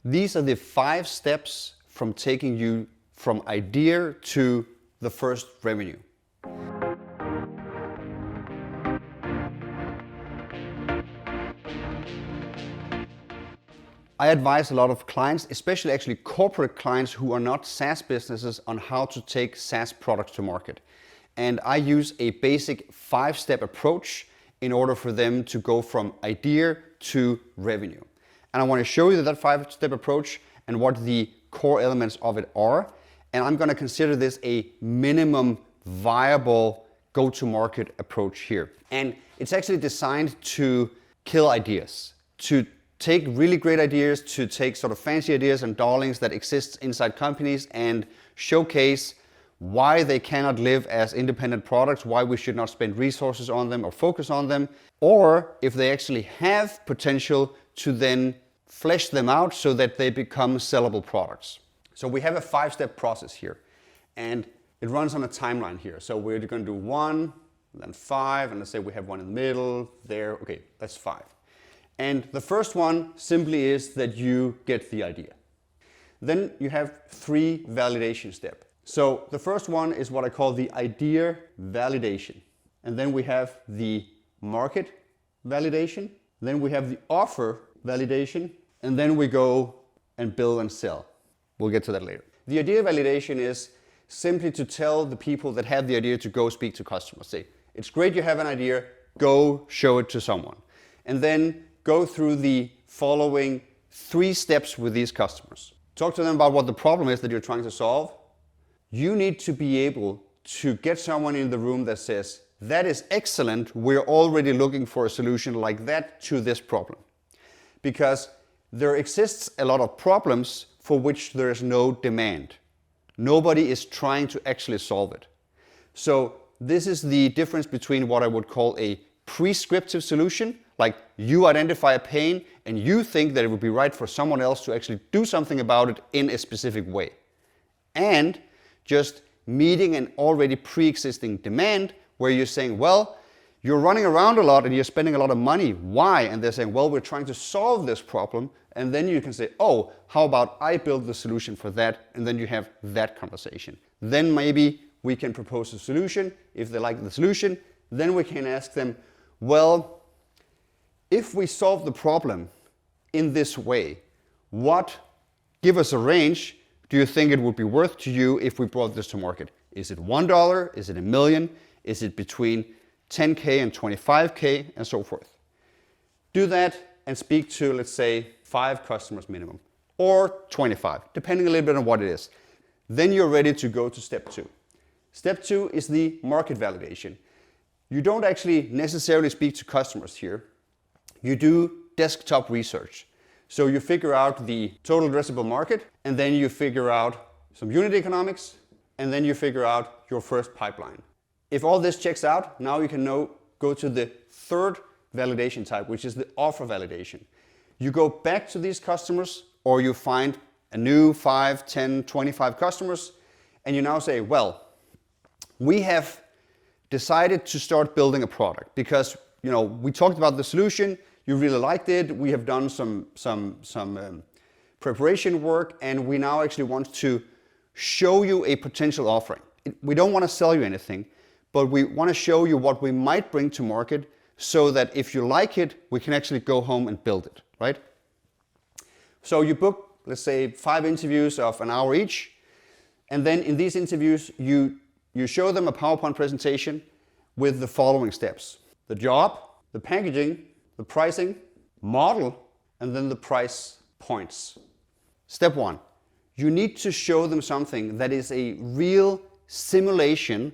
These are the 5 steps from taking you from idea to the first revenue. I advise a lot of clients, especially actually corporate clients who are not SaaS businesses, on how to take SaaS products to market. And I use a basic 5-step approach in order for them to go from idea to revenue. And I want to show you that 5-step approach and what the core elements of it are. And I'm going to consider this a minimum viable go-to-market approach here. And it's actually designed to kill ideas, to take really great ideas, to take sort of fancy ideas and darlings that exist inside companies and showcase why they cannot live as independent products, why we should not spend resources on them or focus on them, or if they actually have potential, to then flesh them out so that they become sellable products. So we have a 5-step process here, and it runs on a timeline here. So we're going to do 1, then 5, and let's say we have 1 in the middle, there, okay, that's 5. And the first one simply is that you get the idea. Then you have 3 validation steps. So the first one is what I call the idea validation. And then we have the market validation. Then we have the offer validation. And then we go and build and sell. We'll get to that later. The idea validation is simply to tell the people that have the idea to go speak to customers. Say, it's great you have an idea, go show it to someone. And then go through the following 3 steps with these customers. Talk to them about what the problem is that you're trying to solve. You need to be able to get someone in the room that says, that is excellent, we're already looking for a solution like that to this problem. Because there exists a lot of problems for which there is no demand. Nobody is trying to actually solve it. So this is the difference between what I would call a prescriptive solution, like you identify a pain and you think that it would be right for someone else to actually do something about it in a specific way. And just meeting an already pre-existing demand where you're saying, well, you're running around a lot and you're spending a lot of money. Why? And they're saying, well, we're trying to solve this problem. And then you can say, oh, how about I build the solution for that? And then you have that conversation. Then maybe we can propose a solution. If they like the solution, then we can ask them, well, if we solve the problem in this way, give us a range, do you think it would be worth to you if we brought this to market? Is it $1? Is it $1 million? Is it between 10K and 25K and so forth? Do that and speak to, let's say, 5 customers minimum, or 25, depending a little bit on what it is. Then you're ready to go to step 2. Step 2 is the market validation. You don't actually necessarily speak to customers here. You do desktop research. So you figure out the total addressable market, and then you figure out some unit economics, and then you figure out your first pipeline. If all this checks out, now you can go to the 3rd validation type, which is the offer validation. You go back to these customers, or you find a new 5, 10, 25 customers, and you now say, well, we have decided to start building a product because we talked about the solution, you really liked it, we have done some preparation work, and we now actually want to show you a potential offering. We don't want to sell you anything, but we want to show you what we might bring to market so that if you like it, we can actually go home and build it, right? So you book, let's say, 5 interviews of an hour each, and then in these interviews, you show them a PowerPoint presentation with the following steps: the job, the packaging, the pricing, model, and then the price points. Step 1, you need to show them something that is a real simulation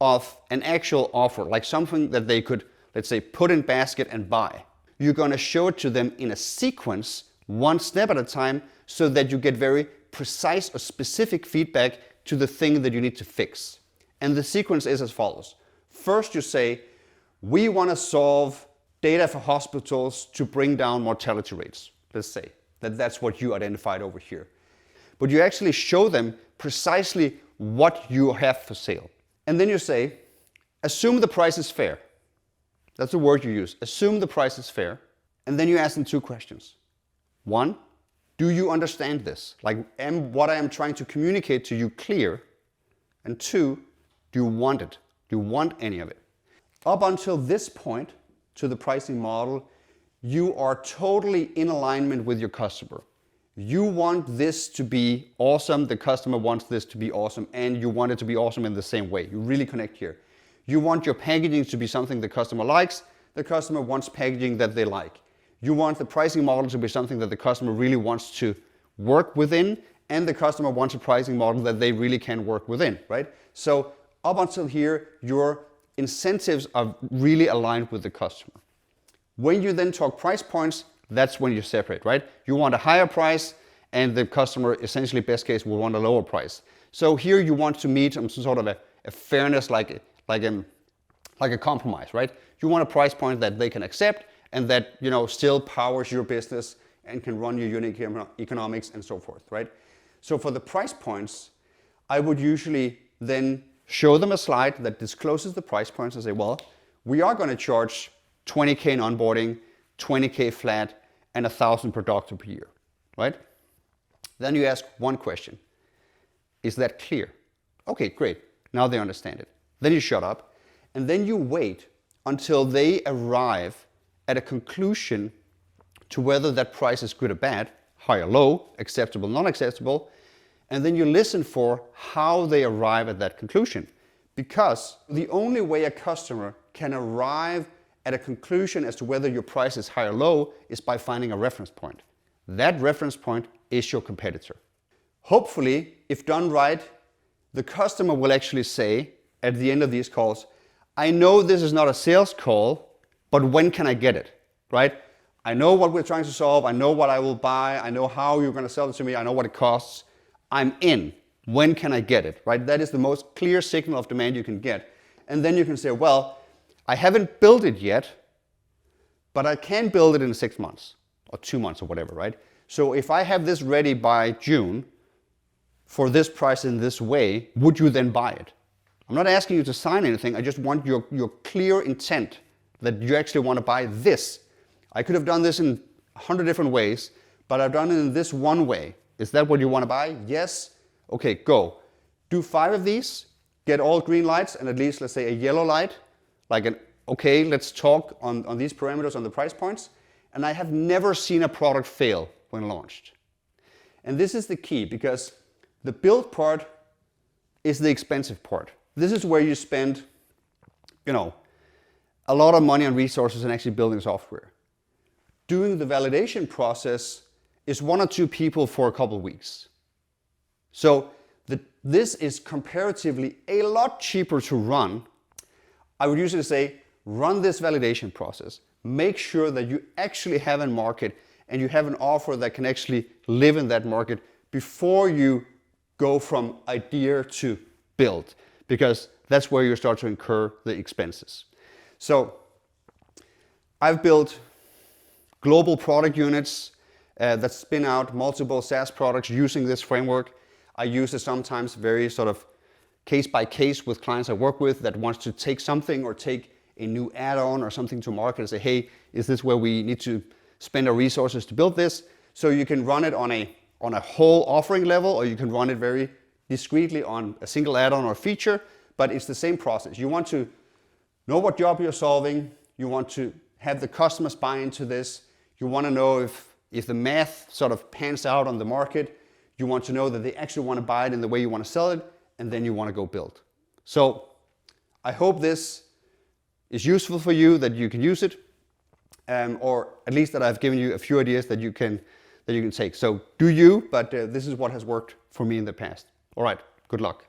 of an actual offer, like something that they could, let's say, put in basket and buy. You're going to show it to them in a sequence, 1 step at a time, so that you get very precise or specific feedback to the thing that you need to fix. And the sequence is as follows. First you say, we want to solve data for hospitals to bring down mortality rates. Let's say that that's what you identified over here. But you actually show them precisely what you have for sale. And then you say, assume the price is fair. That's the word you use. Assume the price is fair. And then you ask them 2 questions. 1, Do you understand this? Like, what I am trying to communicate to you clear? And two, do you want it? Do you want any of it? Up until this point to the pricing model, you are totally in alignment with your customer. You want this to be awesome, the customer wants this to be awesome, and you want it to be awesome in the same way. You really connect here. You want your packaging to be something the customer likes, the customer wants packaging that they like. You want the pricing model to be something that the customer really wants to work within, and the customer wants a pricing model that they really can work within, right? So up until here, your incentives are really aligned with the customer. When you then talk price points, that's when you separate, right? You want a higher price, and the customer, essentially best case, will want a lower price. So here you want to meet some sort of a fairness, like a compromise, right? You want a price point that they can accept, and that, you know, still powers your business and can run your unit economics and so forth, right? So for the price points, I would usually then show them a slide that discloses the price points and say, well, we are going to charge 20K in onboarding, 20K flat, and 1,000 per doctor per year, right? Then you ask one question. Is that clear? Okay, great. Now they understand it. Then you shut up, and then you wait until they arrive at a conclusion to whether that price is good or bad, high or low, acceptable, non-acceptable, and then you listen for how they arrive at that conclusion. Because the only way a customer can arrive at a conclusion as to whether your price is high or low is by finding a reference point. That reference point is your competitor. Hopefully, if done right, the customer will actually say at the end of these calls, I know this is not a sales call, but when can I get it, right? I know what we're trying to solve. I know what I will buy. I know how you're going to sell it to me. I know what it costs. I'm in. When can I get it, right? That is the most clear signal of demand you can get. And then you can say, well, I haven't built it yet, but I can build it in 6 months or 2 months or whatever, right? So if I have this ready by June for this price in this way, would you then buy it? I'm not asking you to sign anything. I just want your clear intent that you actually want to buy this. I could have done this in 100 different ways, but I've done it in this one way. Is that what you want to buy? Yes. Okay, go. Do 5 of these, get all green lights, and at least, let's say, a yellow light, like an, okay, let's talk on these parameters, on the price points. And I have never seen a product fail when launched. And this is the key, because the build part is the expensive part. This is where you spend, a lot of money and resources in actually building software. Doing the validation process is 1 or 2 people for a couple of weeks. So this is comparatively a lot cheaper to run. I would usually say, run this validation process. Make sure that you actually have a market and you have an offer that can actually live in that market before you go from idea to build, because that's where you start to incur the expenses. So I've built global product units that spin out multiple SaaS products using this framework. I use it sometimes very sort of case by case with clients I work with that wants to take something or take a new add-on or something to market and say, hey, is this where we need to spend our resources to build this? So you can run it on a whole offering level, or you can run it very discreetly on a single add-on or feature, but it's the same process. You want to know what job you're solving. You want to have the customers buy into this. You want to know if the math sort of pans out on the market. You want to know that they actually want to buy it in the way you want to sell it, and then you want to go build. So I hope this is useful for you, that you can use it, or at least that I've given you a few ideas that you can take. So do you, but this is what has worked for me in the past. All right, good luck.